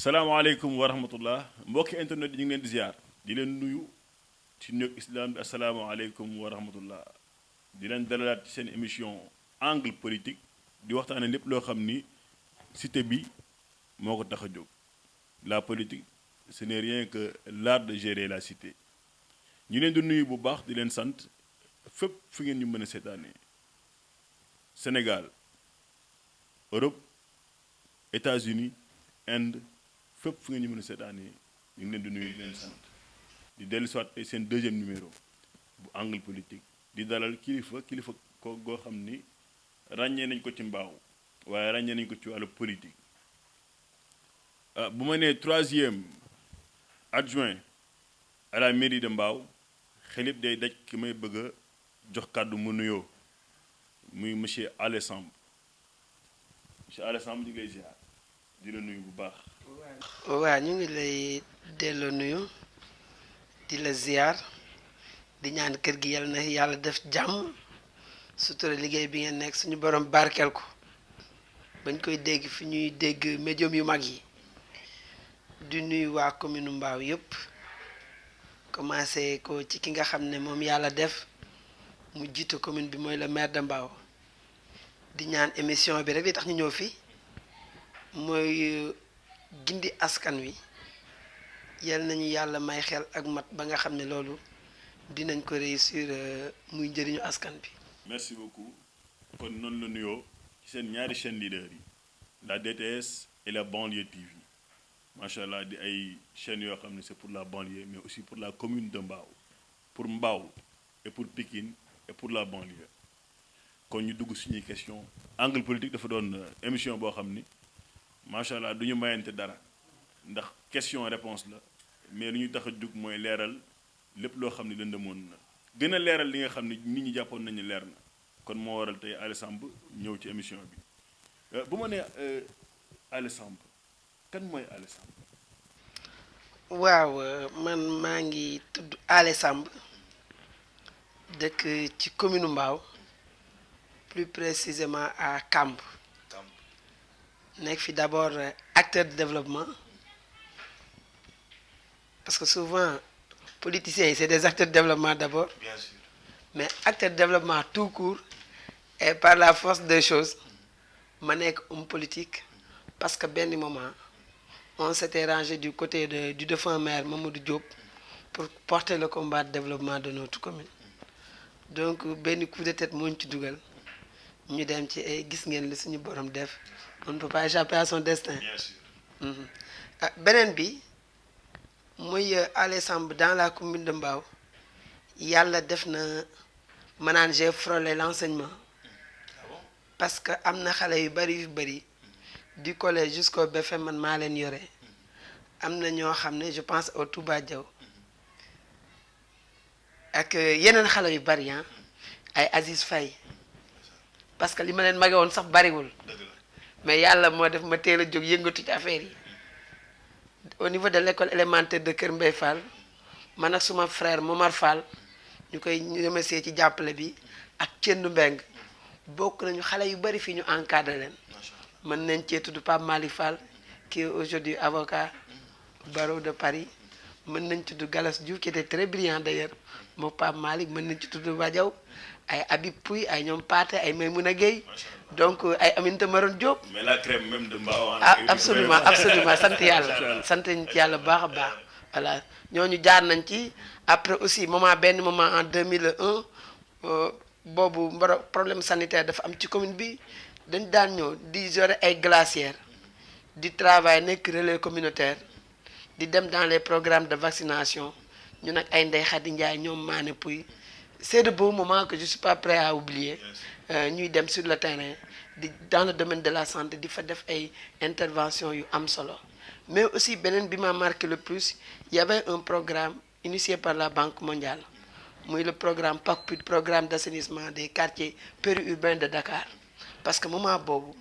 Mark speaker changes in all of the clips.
Speaker 1: salaamaaleykum wa rahmatullah mbokki internet yi ñu ngi leen di ziar di leen nuyu ci nuyu islam bi asalaamaaleykum wa rahmatullah di leen dalalaat ci seen émission angle politique di waxtaane lépp loo xam ni cité bi moo ko tax a jóg la politique ce n'est rien que l'art de gérer la cité ñu leen di nuyu bu baax di leen sant fépp fi ngeen ñu mën a seetaanee Sénégal Europe États-Unis Inde fépp fu ngeen ñu mën a seetaanee ñu ngi leen di nuyu di leen sant di dellu soit seen deuxième numéro bu angle politique di dalal kilifa ko goo xam ni ràññee nañ ko ci mbaaw waaye ràññee nañ ko ci wàllu politique bu ma nee troisième adjoint à la mairie de Mbao xelip day daj ki may bëgg a jox kàddu mu nuyoo muy monsieur Alé Samb monsieur Alé Samb ñu ngi lay ziar di la nuyu bu baax.
Speaker 2: waaw ñu ngi lay delloo nuyu di la ziar di ñaan kër gi yal na yàlla def jàmm sutura liggéey bi ngeen nekk suñu borom barkeel ko bañ koy dégg fi ñuy dégg médium yu mag yi di nuyu waa commune Mbao yëpp commencé ko ci ki nga xam ne moom yàlla def mu jiite commune bi mooy le maire de Mbao di ñaan émission bi rek li tax ñu ñëw fi mooy gindi askan wi yal nañu yàlla may xel ak mat ba nga xam ne loolu dinañ ko réussir muy njëriñu askan bi.
Speaker 1: merci beaucoup kon noonu la nuyoo ci seen ñaari chaîne leader yi la DTS et la banlieue TV macha allah di ay chaînes yoo xam ne c'est pour la banlieue mais aussi pour la commune de Mbao pour Mbao et pour Pikine et pour la banlieue kon ñu dugg suñuy question angle politique dafa doon émission boo xam ni macha allah du ñu mayante dara ndax question réponse la mais lu ñu tax a jug mooy leeral lépp loo xam ni lëndëmoon na gën a leeral li nga xam ni nit ñi jàppoon nañu leer na kon moo waral tey Alé Samb ñëw ci émission bi bu ma nee Alé Samb kan mooy Alé Samb.
Speaker 2: waaw man maa ngi tudd Alé Samb dëkk ci commune Mbao plus précisément à Kamb nekk fi d'abord acteur de développement parce que souvent politiciens c'est des acteurs de développement d'abord.
Speaker 3: Bien sûr.
Speaker 2: Mais acteur de développement tout court et par la force des choses ma nekk homme politique parce que benn moment on s'était rangé du côté du défunt maire Mamadou Diop pour porter le combat de développement de notre commune donc benn coup de tête moo ñu ci dugal ñu dem ci gis ngeen li suñu borom def on ne peut pas échapper à son destin.
Speaker 3: Bien sûr.
Speaker 2: beneen bi muy Alé Samb dans la commune de Mbao yàlla def na maanaam j'ai frôlé l'enseignement
Speaker 3: Ah bon?
Speaker 2: parce que am na xale yu bari du collège jusqu'au BFM man maa leen yore am na ñoo xam ne je pense au Touba Diaw ak yeneen xale yu bari ay Aziz Faye parce que li ma leen mage woon sax bariwul
Speaker 3: Dëgg la.
Speaker 2: mais yàlla moo def ma teel a jóg yëngatu ci affaire yi au niveau de l'école élémentaire de Kër Mbaye Fall man ak suma frère Momar Fall ñu koy remercier ci jàppale bi ak Cendu Mbeng bokk nañu xale yu bari fii ñu encadré leen
Speaker 3: Macha Allah.
Speaker 2: mën nañ cee tudd Pape Malick Fall qui est aujourd'hui avocat barreau de Paris mën nañ tudd Galas Diouf qui était très brillant d'ailleurs moom Pape Malick mën nañ ci tudd Badiaw ay Habib Pouy ay ñoom Paate ay Maymouna Gueye
Speaker 3: Macha Allah.
Speaker 2: donc ay Aminata Maron Diop
Speaker 1: mais la crème même de Mbao.
Speaker 2: ah absolument sant yàlla sant nañ ci yàlla baax a baax voilà ñooñu jaar nañ ci après aussi benn moment en 2001 boobu problème sanitaire dafa am ci commune bi dañ daan ñëw di gérer ay glacières di travail nekk relais communautaire di dem dans les programmes de vaccination ñu nag ay Ndeye Khady Ndiaye ñoom Mané Pouy c'est de beaux moments que je suis pas prêt à oublier ñuy dem sur le terrain dans le domaine de la santé di fa def ay intervention yu am solo mais aussi beneen bi ma marqué le plus il y avait un programme initié par la Banque mondiale muy le programme PACPUD programme d'assainissement des quartiers périurbains de Dakar parce que moment boobu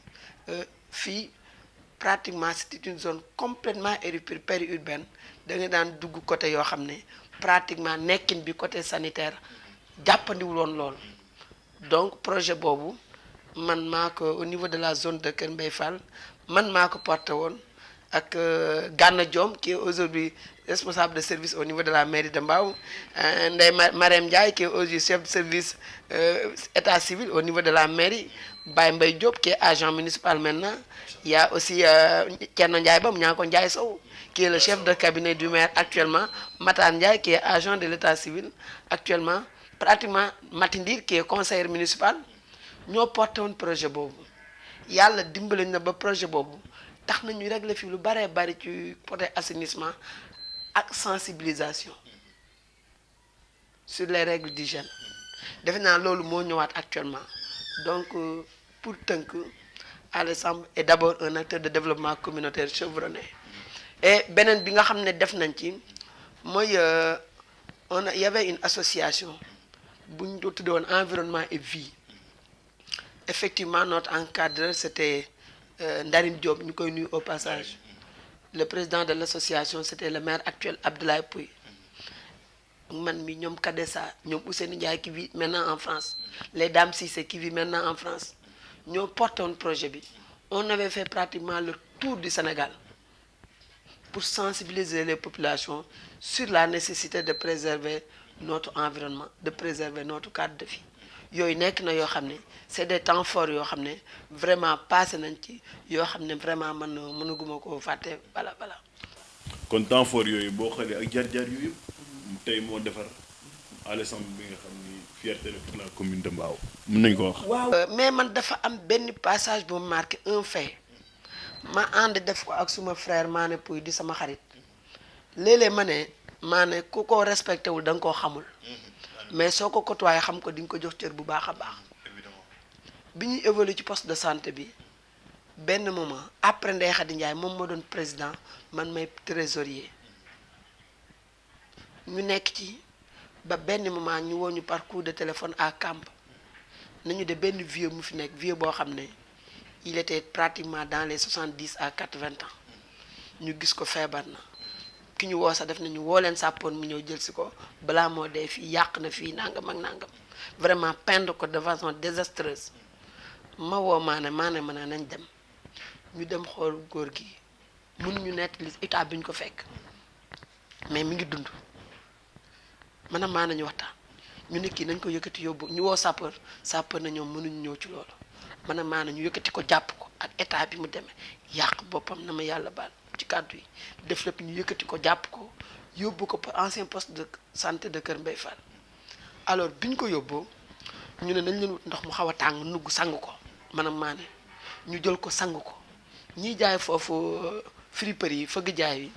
Speaker 2: fii pratiquement c'était une zone complètement périurbaine da nga daan dugg côté yoo xam ne pratiquement nekkin bi côté sanitaire jàppandiwul woon lool donc projet boobu man maa ko au niveau de la zone de Kër Mbaye Fall man maa ko porté woon ak Gana Diom qui est aujourd'hui responsable de service au niveau de la mairie de Mbao, Ndeye Marème Ndiaye qui est aujourd'hui chef de service état civil au niveau de la mairie, Baye Mbaye Diop qui est agent municipal maintenant. Il y a aussi Thierno Ndiaye Bam Nianko Ndiaye Sow qui est le chef de cabinet du maire actuellement, Matan Ndiaye qui est agent de l'état civil actuellement, pratiquement Matindir qui est conseiller municipal. ñoo porté woon projet boobu yàlla dimbali na ba projet boobu tax na ñu régler fi lu baree bari ci côté assainissement ak sensibilisation sur les règles d'hygiène defe naa loolu moo ñëwaat actuellement donc pour tënk Alé Samb est d'abord un acteur de développement communautaire chevronné et beneen bi nga xam ne def nañ ci mooy il y avait une association bu ñu ko tudde woon environnement et vie. Effectivement, notre encadreur, c'était Ndarim Diop, nous connaissons au passage. Le président de l'association, c'était le maire actuel Abdoulaye Pouy. Nous Kadessa, nous Ousseni Ndiaye qui vit maintenant en France. Les dames Cissé qui vivent maintenant en France. Nous portons un projet. On avait fait pratiquement le tour du Sénégal pour sensibiliser les populations sur la nécessité de préserver notre environnement, de préserver notre cadre de vie. Yooyu nekk na yoo xam ne c'est des temps forts yoo xam ne vraiment passé nañ ci yoo xam ne vraiment mënaguma koo fàtte bala.
Speaker 1: kon temps fort yooyu boo xoolee ak jaar-jaar yooyu yëpp tey moo defar Alé Samb bi nga xam ni fierté la pour la commune de Mbao mën nañ ko wax.
Speaker 2: waaw mais man dafa am benn passage bu marqué un fait ma ànd def ko ak suma frère Mané Pouy di sama xarit léeg-léeg ma ne Mané ku ko respecté wul da nga koo xamul. mais soo ko côtoyé xam ko di nga ko jox cër bu baax a baax bi ñuy évoluer ci poste de santé bi benn moment après Ndeye Khady Ndiaye moom moo doon président man may trésorier ñu nekk ci ba benn moment ñu woo ñu par coup de téléphone à Camp nañu de benn vieux mu fi nekk vieux boo xam ne il était pratiquement dans les 70 à 80 ans ñu gis ko feebar na ki ñu woo sax def nañu woo leen sàppoon mu ñëw jël si ko balaa moo dee fii yàq na fii nangam ak nangam vraiment peindre ko de façon désastreuse ma woo maane ma ne nañ dem ñu dem xool góor gi mënuñu nettali état bi ñu ko fekk mais mi ngi dund maanaam maa nañu waxtaan ñu ne kii nañ ko yëkkati yóbbu ñu woo sapeur na ñoom mënuñu ñëw ci loolu maanaam maa nañu yëkkati ko jàpp ko ak état bi mu demee yàq boppam na ma yàlla baal ci kàddu yi def lépp ñu yëkkati ko jàpp ko yóbbu ko ancien poste de santé de Kër Mbaye Fall alors bi ñu ko yóbboo ñu ne nañ leen wut ndox mu xaw a tàng nugg sang ko maanaam maa ne ñu jël ko sang ko ñiy jaay foofu friperie yi fëgg jaay yi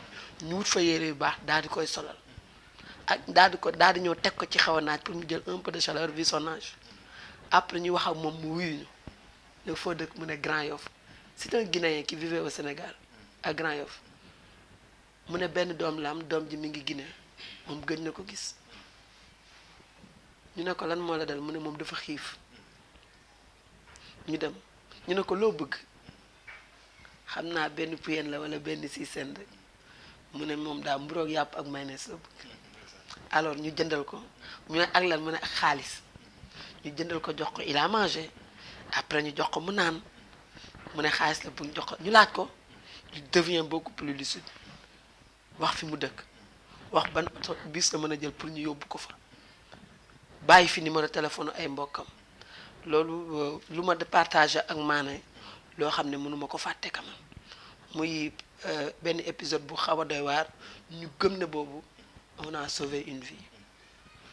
Speaker 2: ñu wut fa yére yu baax daal di koy solal ak daal di ñëw teg ko ci xaw a naaj pour mu jël un peu de chaleur vu son âge après ñu wax ak moom mu wuyuñu ne foo dëkk mu ne Grand Yoff c'est un Guinéen qui vivait au Sénégal à Grand Yoff mu ne benn doom la am doom ji mi ngi Guinée moom gëj na ko gis ñu ne ko lan moo la dal mu ne moom dafa xiif ñu dem ñu ne ko loo bëgg xam naa benn puyeen la wala benn siiseen rek mu ne moom daa mburoog yàpp ak mayonnaise la bëgg alors ñu jëndal ko ñu ne ak lan mu ne ak xaalis ñu jëndal ko jox ko il a mangé après ñu jox ko mu naan mu ne xaalis la bëgg jox ko ñu laaj ko il devient beaucoup plus lucide wax fi mu dëkk wax ban oto bis la mën a jël pour ñu yóbbu ko fa bàyyi fi numéro téléphone ay mbokkam loolu lu ma de partagé ak Mané loo xam ne mënuma ko fàtte quand même muy benn épisode bu xaw a doy waar ñu gëm ne boobu on a sauvé une vie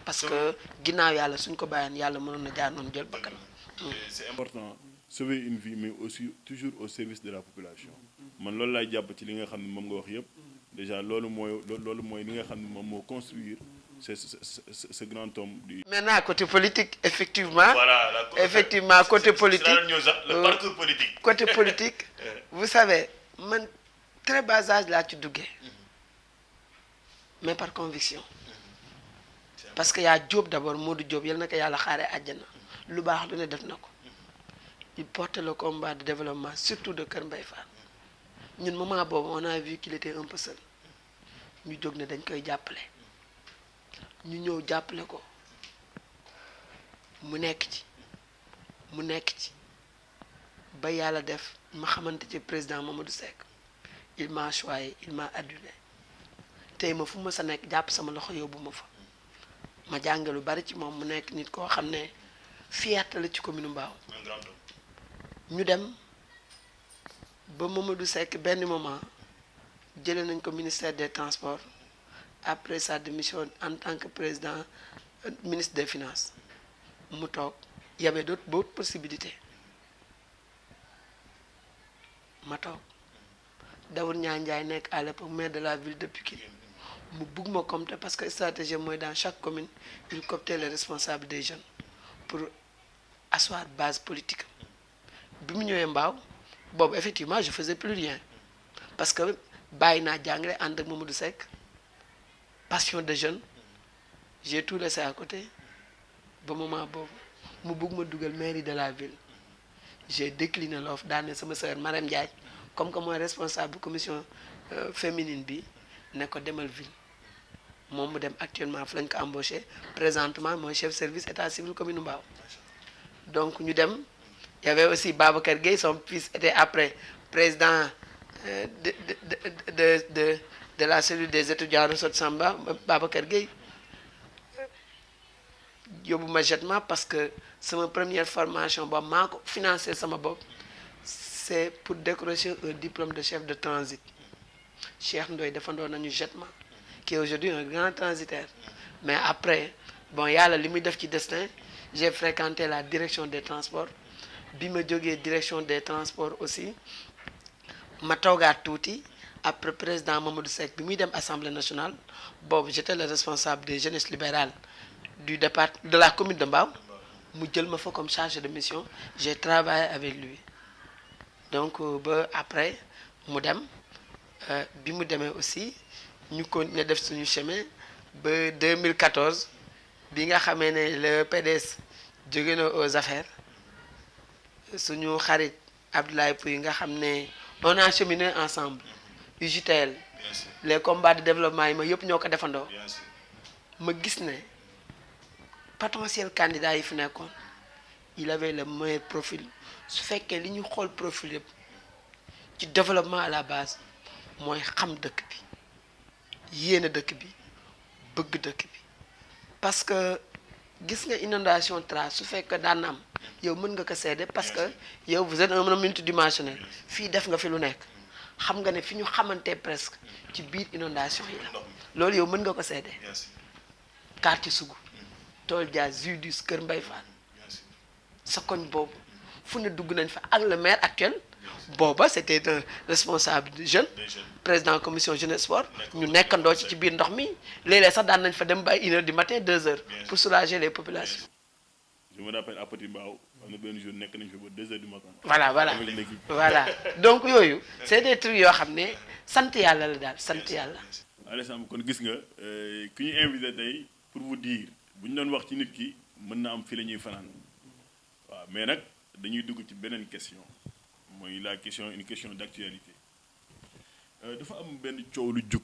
Speaker 2: parce que ginnaaw yàlla suñ ko bàyyeen yàlla mënoon na jaar noonu jël bakkanam.
Speaker 1: C'est important sauver une vie mais aussi toujours au service de la population man loolu laay jàpp ci li nga xam ne moom nga wax yëpp déjà loolu mooy li nga xam ne moom moo construire ce grand homme du.
Speaker 2: Maintenant côté politique effectivement.
Speaker 1: Voilà,
Speaker 2: effectivement côté politique
Speaker 1: le parcours politique.
Speaker 2: côté politique vous savez man très bas âge laa ci duggee mais par conviction parce que yaa Diop d'abord Modou Diop yal na ko yàlla xaaree àjjana lu baax lu ne def na ko il porte le combat de développement surtout de Kër Mbaye Fall ñun moment boobu on a vu qu'il était un peu seul ñu jóg ne dañ koy jàppale ñu ñëw jàppale ko mu nekk ci ba yàlla def ma xamante ci président Mamadou Seck il m'a choyé il m'a adulé tey ma fu ma sa nekk jàpp sama loxo yóbbu ma fa ma jànge lu bari ci moom mu nekk nit koo xam ne fierté la ci commune Mbao ñu dem ba Mamadou Seck benn moment jëlee nañ ko ministère des transports après sa démission en tant que président ministre des finances mu toog y avait d'autres possibilités ma toog Daoud Niang Ndiaye nekk à l'époque maire de la ville de Pikine mu bugg ma compter parce que stratégie mooy dans chaque commune il cooptait les responsables des jeunes pour asseoir base politique bi mu ñëwee Mbao boobu effectivement je faisais plus rien parce que bàyyi naa jàngale ànd ak Mamadou Seck passion de jeune j'ai tout laissé à côté ba moment boobu mu bugg ma dugal mairie de la ville j'ai décliné l'offre daane sama sœur Marème Ndiaye comme que mooy responsable commission féminine bi ne ko demal ville moom mu dem actuellement fu lañ ko embauché présentement mooy chef service état civil commune Mbao donc ñu dem il y avait aussi Babacar Gueye son fils était après président de la cellule des étudiants Ressorts Samba Babacar Gueye yóbbu ma jettement parce que sama première formation boobu maa ko financé sama bopp c'est pour décrocher un diplôme de chef de transit Cheikh Ndoye defandoo nañu jettement qui est aujourd'hui un grand transitaire mais après bon yàlla li muy def ci destin j'ai fréquenté la direction des transports bi ma jógee direction des transports aussi ma toogaat tuuti après président Mamadou Seck bi muy dem assemblée nationale boobu j'étais le responsable des jeunesses libérales du département de la commune de Mbao mu jël ma fa comme chargé de mission j'ai travaillé avec lui donc ba après mu dem bi mu demee aussi ñu continuer def suñu chemin ba 2014 bi nga xamee ne le PDS jóge na aux affaires suñu xarit Abdoulaye Pouy nga xam ne on a cheminé ensemble UJTL les combats de développement yi ma yëpp ñoo ko defandoo ma gis ne potentiel candidat yi fi nekkoon il avait le meilleur profil su fekkee li ñu xool profil yëpp ci développement à la base mooy xam dëkk bi yéene dëkk bi bëgg dëkk bi parce que gis nga inondation Tra su fekkee daan am yow mën nga ko seede parce que yow vous êtes un homme multidimensionnel fii def nga fi lu nekk xam nga ne fi ñu xamante presque ci biir inondation yi la loolu yow mën nga ko seede quartier Sougou Tool Dia Zudus Kër Mbay Fall sa koñ boobu fu ne dugg nañ fa ak le maire actuel booba c'était un responsable jeune président commission jeunesse sport ñu nekkandoo ci biir ndox mi léeg-léeg sax daan nañ fa dem ba 1h du matin 2h pour soulager les populations.
Speaker 1: Je me rappelle à Petit Mbao am na benn jour nekk nañ fa ba 2h du matin.
Speaker 2: voilà donc yooyu c'est des trucs yoo xam ne sant yàlla la daal sant yàlla.
Speaker 1: Alessandra kon gis nga ki ñu invité tey pour vous dire bu ñu doon wax ci nit ki mën na am fii la ñuy fanaan waaw mais nag dañuy dugg ci beneen question mooy la question une question d'actualité dafa am benn coow lu jug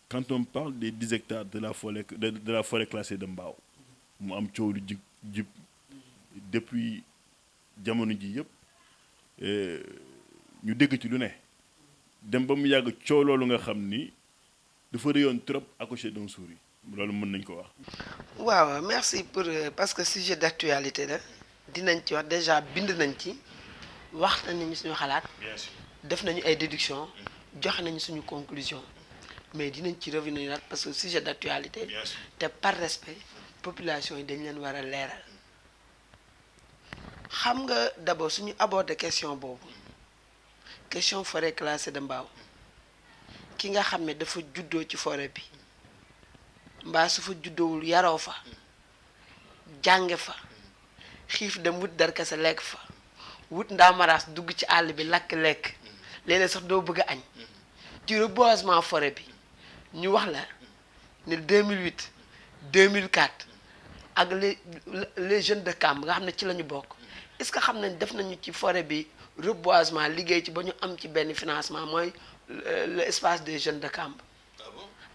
Speaker 1: quand on parle des 10 hectares de la forêt classée de Mbao mu am coow lu jub depuis jamono ji yëpp ñu dégg ci lu ne dem ba mu yàgg coow loolu nga xam ni dafa rëyoon trop accoucher d'un sourire loolu mën nañ ko wax.
Speaker 2: waaw merci pour parce que sujet d'actualité la dinañ ci wax déjà bind nañ ci wax nañu suñu xalaat. def nañu ay déductions joxe nañu suñu conclusion mais dinañ ci revenir parce que sujet d'actualité te par respect population yi dañ leen war a leeral xam nga d'abord suñu aborder question boobu question forêt classée de Mbao ki nga xam ne dafa juddoo ci forêt bi mbaa su fa juddoowul yaroo fa jànge fa xiif dem wut darkase lekk fa wut ndaamaraas dugg ci àll bi lakk lekk léeg-léeg sax doo bëgg a añ ci reboisement forêt bi ñu wax la ne 2008 2004 ak les jeunes de Kamb nga xam ne ci la ñu bokk est-ce que xam nañ def nañu ci forêt bi reboisement liggéey ci ba ñu am ci benn financement mooy l'espace des jeunes de Kamb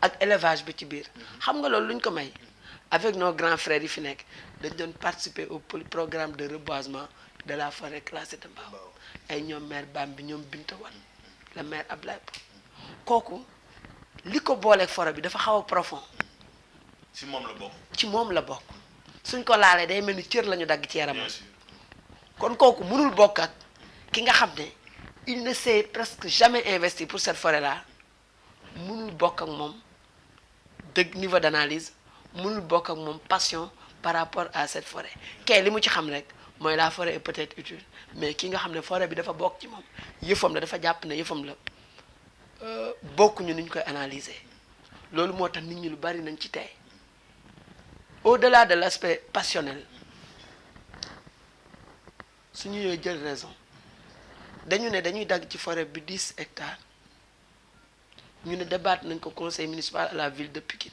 Speaker 2: ak élevage bi ci biir xam nga loolu lu ñu ko may avec nos grands frères yi fi nekk dañ doon participer au programme de reboisement de la forêt classée de Mbao ay ñoom maire Bambi ñoom Binta Wane le maire Ablaye kooku li ko booleeg forêt bi dafa xaw a profond
Speaker 1: ci moom la bokk.
Speaker 2: ci moom la bokk suñ ko laalee day mel ni cër la ñu dagg ci yaramam
Speaker 1: bien sûr.
Speaker 2: kon kooku mënul bokk ak ki nga xam ne il ne s'est presque jamais investi pour cette forêt là mënul bokk ak moom dëgg niveau d'analyse mënul bokk ak moom passion par rapport à cette forêt kay li mu ci xam rek mooy la forêt est peut-être utile mais ki nga xam ne forêt bi dafa bokk ci moom yëfam la dafa jàpp ne yëfam la bokkuñu ni ñu koy analyser loolu moo tax nit ñi lu bari nañ ci tey au-delà de l'aspect passionnel suñu yooyu jël raison dañu ne dañuy dagg ci forêt bi 10 hectares ñu ne débattre nañ ko conseil municipal à la ville de Pikine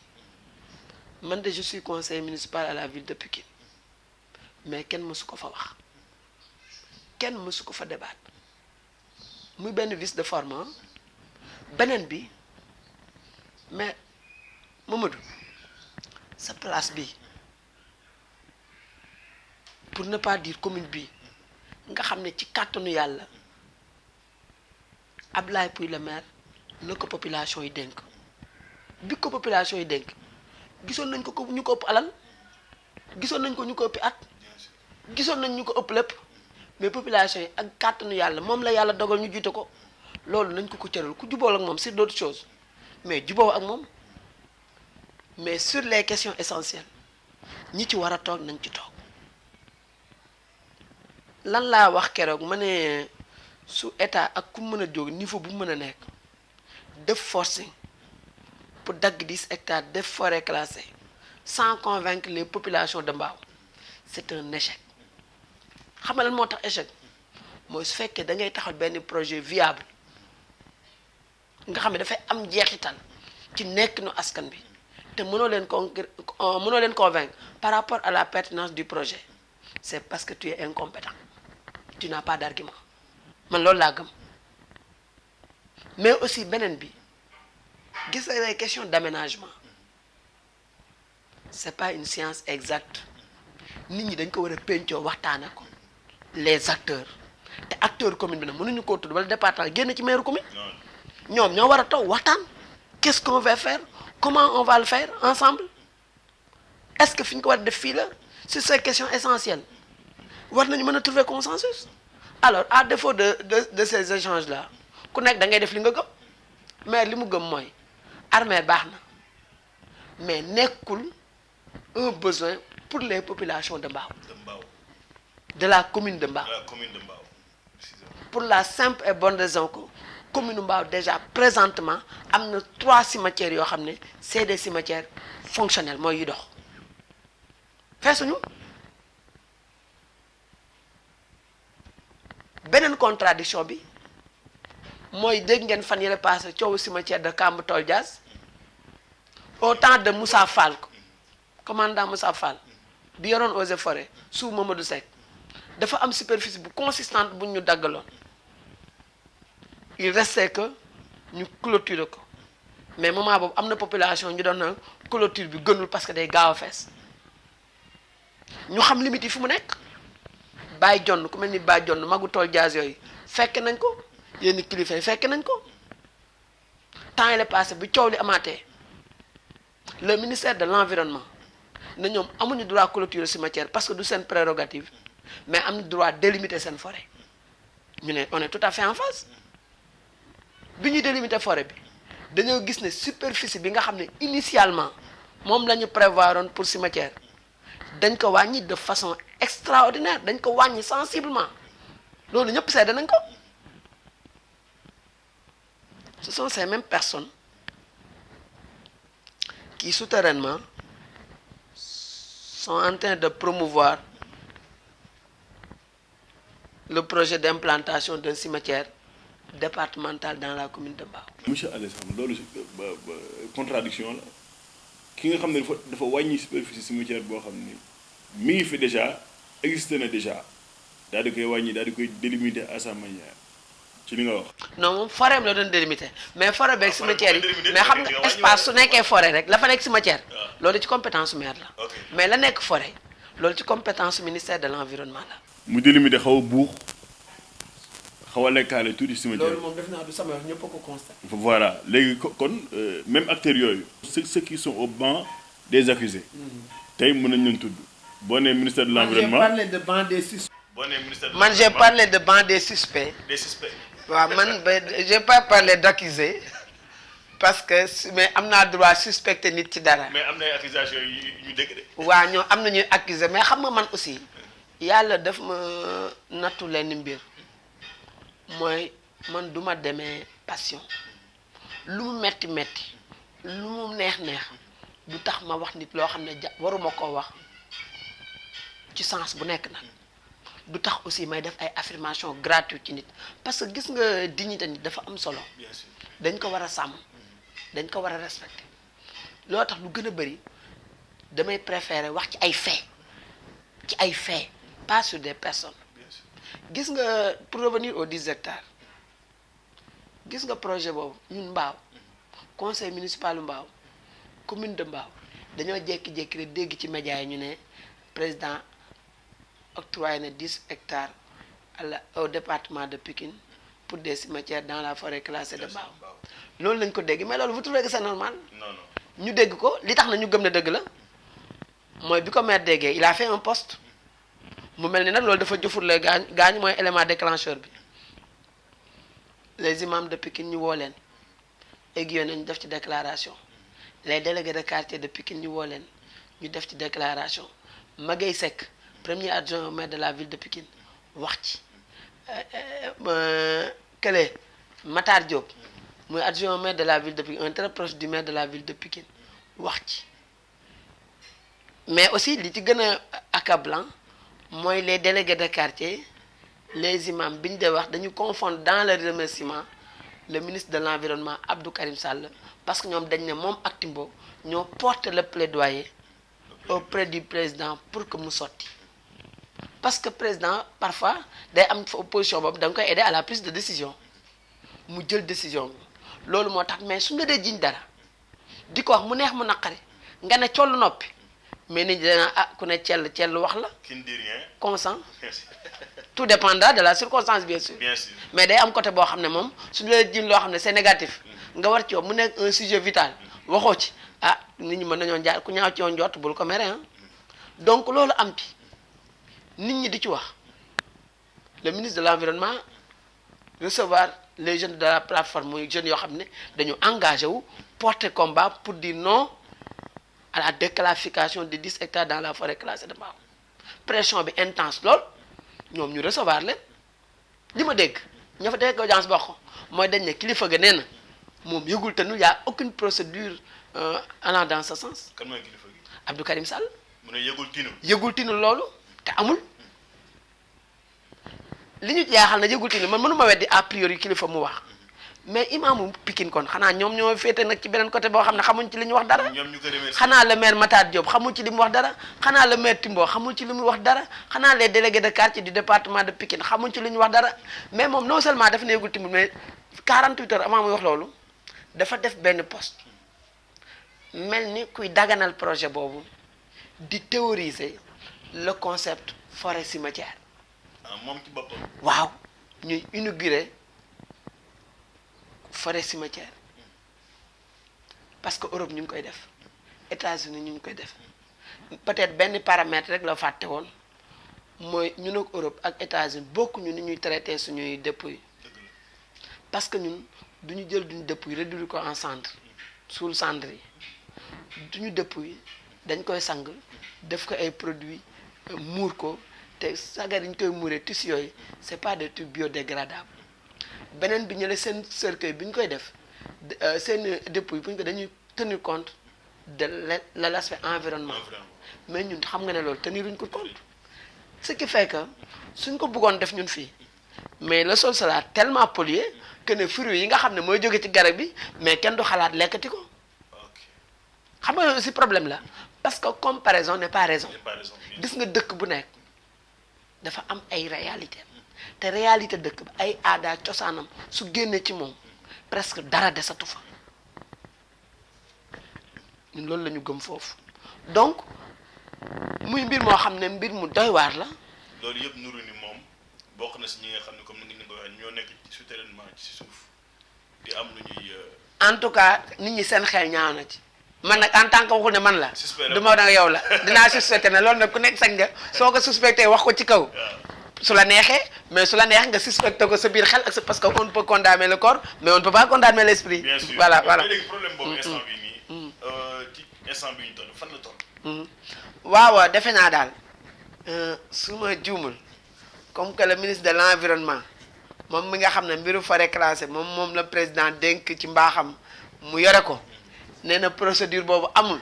Speaker 2: man de je suis conseiller municipal à la ville de Pikine mais kenn mësu ko fa wax kenn mësu ko fa débattre muy benn vice de forme beneen bi mais Mamadou sa place bi pour ne pas dire commune bi nga xam ne ci kàttanu yàlla Ablaye Pouye le maire la ko population yi dénk bi ko population yi dénk gisoon nañ ko ñu ko ëpp alal gisoon nañ ko ñu ko ëppi at gisoon nañ ñu ko ëpp lépp mais population yi ak kàttanu yàlla moom la yàlla dogal ñu jiite ko loolu nañ ko cëral ku jubóol ak moom sur d'autres choses mais jubóo ak moom mais sur les questions essentielles ñi ci war a toog nañ ci toog lan laa wax keroog ma ne su état ak ku mën a jóg niveau bu mën a nekk def forcing pour dagg 10 hectares def forêt classée sans convaincre les populations de Mbao c'est un échec xam nga lan moo tax échec mooy su fekkee da ngay taxal benn projet viable nga xam ne dafay am jeexital ci nekk nu askan bi te mënoo leen convaincre par rapport à la pertinence du projet c'est parce que tu es incompétent tu n'as pas d'argument man loolu laa gëm mais aussi beneen bi gis nga les questions d'aménagement c'est pas une science exacte nit ñi dañ ko war a pencoo waxtaane ko les acteurs te acteurs commune bi nag mënuñu koo tudd wala département génn ci maire commune ñoom ñoo war a toog waxtaan qu'est-ce qu'on va faire comment on va le faire ensemble est-ce que fi ñu ko war a def fii la sur ces questions essentielles war nañu mën a trouver consensus alors à défaut de ces échanges là ku nekk da ngay def li nga gëm mais li mu gëm mooy armée baax na mais nekkul un besoin pour les populations de Mbao de la commune de Mbao pour la simple et bonne raison que commune Mbao déjà présentement am na 3 cimetières yoo xam ne c'est des cimetières fonctionnels mooy yu dox feesuñu beneen contradiction bi mooy dégg ngeen fan yële passé coowu cimetière de Kamb Tol Dias au temps de Moussa Fall commandant Moussa Fall bi yoroon eaux et forêts sous Mamadou Seck dafa am superficie bu consistante bu ñu daggaloon il restait que ñu clôturer ko mais moment boobu am na population ñu doon na clôture bi gënul parce que day gaaw a fees ñu xam limite yi fi mu nekk Baye Jonn ku mel ni Baye Jonn magu Tol Dias yooyu fekk nañ ko yenn kilifa yi fekk nañ ko temps il est passé bi coow li amaatee le ministère de l'environnement na ñoom amuñu droit clôturer cimetière parce que du seen prérogative mais am na droit délimiter seen forêt ñu ne on est tout à fait en phase bi ñuy délimiter forêt bi dañoo gis ne superficie bi nga xam ne initialement moom la ñu prévoiroon pour cimetière dañ ko wàññi de façon extraordinaire dañ ko wàññi sensiblement loolu ñëpp seede nañ ko ce sont ces mêmes personnes qui souterrainement sont en train de promouvoir le projet d'implantation d'un cimetière départemental dans la commune de Mbao.
Speaker 1: monsieur Alessandre loolu contradiction la ki nga xam ne dafa wàññi superficie cimetière boo xam ni mi ngi fi déjà existé na déjà daal di koy wàññi daal di koy délimiter à sa manière ci li nga wax.
Speaker 2: non moom forêt la doon délimiter mais forêt beeg cimetière yi mais xam nga espace su nekkee forêt rek la fa nekk cimetière loolu ci compétence maire la mais la nekk forêt loolu ci compétence ministère de l'environnement la.
Speaker 1: mu délimité xaw a buux xaw a lekkaale tuuti cimetière.
Speaker 2: loolu moom def naa du sama wax ñëpp a ko constaté.
Speaker 1: voilà léegi kon même acteurs yooyu. ceux qui sont au banc des accusés. tey mën nañ leen tudd. boo nee ministère de l'environnement
Speaker 2: man j'ai parlé de banc des suspects.
Speaker 1: boo nee ministère de
Speaker 2: man j'ai parlé de banc des suspects.
Speaker 1: des suspects.
Speaker 2: waaw man j'ai pas parlé d'accusé parce que mais am naa droit suspecter nit ci dara.
Speaker 1: mais am na ay accusations yu dëgg de.
Speaker 2: waaw ñoo am na ñuy accusé mais xam nga man aussi yàlla daf ma nattu leen mbir mooy man du ma demee passion lu mu metti metti lu mu neex neex du tax ma wax nit loo xam ne waruma koo wax ci sens bu nekk nag du tax aussi may def ay affirmation gratuite ci nit parce que gis nga dignité nit dafa am solo
Speaker 1: bien sûr
Speaker 2: dañ ko war a sàmm dañ ko war a respecter loo tax lu gën a bëri damay préférer wax ci ay faits pas sur des personnes gis nga pour revenir aux 10 hectares gis nga projet boobu ñun Mbao conseil municipal Mbao commune de Mbao dañoo jékki-jékki rek dégg ci médias yi ñu ne président octroyé na 10 hectares au département de Pikine pour des cimetières dans la forêt classée de Mbao loolu lañ ko dégg mais loolu vous trouvez que c'est normal.
Speaker 1: non
Speaker 2: ñu dégg ko li tax na ñu gëm ne dëgg la mooy bi ko maire déggee il a fait un poste mu mel ni nag loolu dafa jëfurle gaañ mooy élément déclencheur bi les imams de Pikine ñu woo leen aiguillé nañu def ci déclaration les délégués de quartier de Pikine ñu woo leen ñu def ci déclaration Maguette Seck premier adjoint au maire de la ville de Pikine wax ci kële Matar Diop muy adjoint au maire de la ville de Pikine un très proche du maire de la ville de Pikine wax ci mais aussi li ci gën a accablant mooy les délégués de quartier les imams bi ñu de wax dañu confondre dans le remerciement le ministre de l'environnement Abdou Karim Sall parce que ñoom dañ ne moom ak Timbo ñoo porté le plaidoyer auprès du président pour que mu sotti parce que président parfois day am fa opposition boobu da nga koy aider à la prise de décision mu jël décision bi loolu moo tax mais suñu la dee jiñ dara di ko wax mu neex mu naqari nga ne collu noppi mais nit ñi dana ah ku ne cell wax la.
Speaker 1: qui ne dit rien.
Speaker 2: consent tout dépendra de la circonstance bien sûr.
Speaker 1: bien sûr
Speaker 2: mais day am côté boo xam ne moom suñu la jiñ loo xam ne c'est négatif nga war ci yow mu nekk un sujet vital waxoo ci ah nit ñi mën nañoo jaar ku ñaaw ci yow njort bul ko mere ah donc loolu am ci nit ñi di ci wax le ministre de l'environnement recevoir les jeunes de la plateforme muy jeunes yoo xam ne dañu engagé wu porter combat pour dire non à la déclassification de 10 hectares dans la forêt classée de Mbao pression bi intense lool ñoom ñu recevoir leen li ma dégg ña fa dégg audience bokk mooy dañ ne kilifa ga nee na moom yëgul te nu y a aucune procédure allant dans ce sens.
Speaker 1: kan mooy kilifa gi.
Speaker 2: Abdou Karim Sall.
Speaker 1: mu ne
Speaker 2: yëgul tinu loolu te amul li ñu jaaxal na yëgul tinu man mënuma weddi a priori kilifa mu wax mais imaamu Pikine kon xanaa ñoom ñoo féete nag ci beneen côté boo xam ne xamuñ ci li ñu wax dara.
Speaker 1: ñoom ñu ko remercier.
Speaker 2: xanaa le maire Matar Diop xamul ci li mu wax dara xanaa le maire Timbo xamul ci li mu wax dara xanaa les délégués de quartier du département de Pikine xamuñ ci li ñu wax dara mais moom non seulement dafa ne yëgul timul mais 48 heures avant muy wax loolu dafa def benn poste mel ni kuy daganal projet boobu di théoriser le concept forêt cimetière.
Speaker 1: moom ci boppam.
Speaker 2: waaw ñuy inaugurer forêt cimetière parce que Europe ñu ngi koy def États-Unis ñu ngi koy def peut-être benn paramètre rek la fàtte woon mooy ñun ak Europe ak États-Unis bokkuñu ni ñuy traité suñuy dépouilles parce que ñun duñu jël duñu dépouille réduire ko en cendre suul cendre yi duñu dépouille dañ koy sang def ko ay produits muur ko te sagar yi ñu koy muuree tissu yooyu c'est pas des trucs biodégradables beneen bi ñu ne seen cercueil bi ñu koy def seen dépouille bu ñu ko dañuy tenir compte de l'aspect environnement mais ñun xam nga ne loolu teniruñ ko compte ce qui fait que suñ ko bëggoon def ñun fii mais le sol sera tellement pollué que ne fruits yi nga xam ne mooy jóge ci garab bi mais kenn du xalaat lekkati ko xam nga aussi problème la parce que comparaison n'est pas raison gis nga dëkk bu nekk dafa am ay réalité te réalité dëkk ba ay aada cosaanam su génnee ci moom presque dara desatu fa ñun loolu la ñu gëm foofu donc muy mbir moo xam ne mbir mu doy waar la
Speaker 1: loolu yëpp nuru ni moom bokk na si ñi nga xam ne comme ni nga ko waxee ñoo nekk ci souterrainement ci suuf di am lu ñuy.
Speaker 2: en tout cas nit ñi seen xel ñaaw na ci man nag en tant que waxul ne man la.
Speaker 1: suspect
Speaker 2: du ma nag yow la dinaa suspecté ne loolu nag ku nekk sañ nga soo ko suspecté wax ko ci kaw. su la neexee mais su la neex nga suspecté ko sa biir xel ak sa parce que on peut condamner le corps mais on ne peut pas condamner l'esprit.
Speaker 1: bien sûr
Speaker 2: voilà voilà.
Speaker 1: mais léegi problème boobu instant bii nii. ci instant bi ñu toll fan la toll.
Speaker 2: waaw defe naa daal su ma juumul comme que le ministre de l'environnement moom mi nga xam ne mbiru forêt classée moom la président dénk ci mbaaxam mu yore ko nee na procédure boobu amul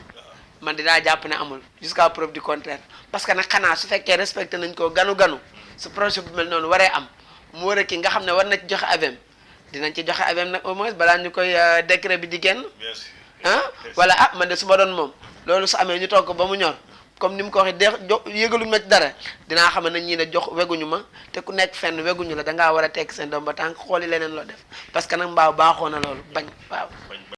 Speaker 2: man dinaa jàpp ne amul jusqu'à preuve du contraire parce que nag xanaa su fekkee respecté nañ ko ganu su projet bu mel noonu waree am mu war a kii nga xam ne war na ci joxe avem dinañ ci joxe avem nag au moins balaa ñu koy décret bi di génn wala man de su ma doon moom loolu su amee ñu toog ko ba mu ñor comme ni mu ko waxee yëgaluñu ma ci dara dinaa xam ne ñii ne jox weguñu ma te ku nekk fenn weguñu la dangaa war a tekk seen doom ba tànk xooli leneen loo def parce que nag mbaaw baaxoo na loolu bañ waaw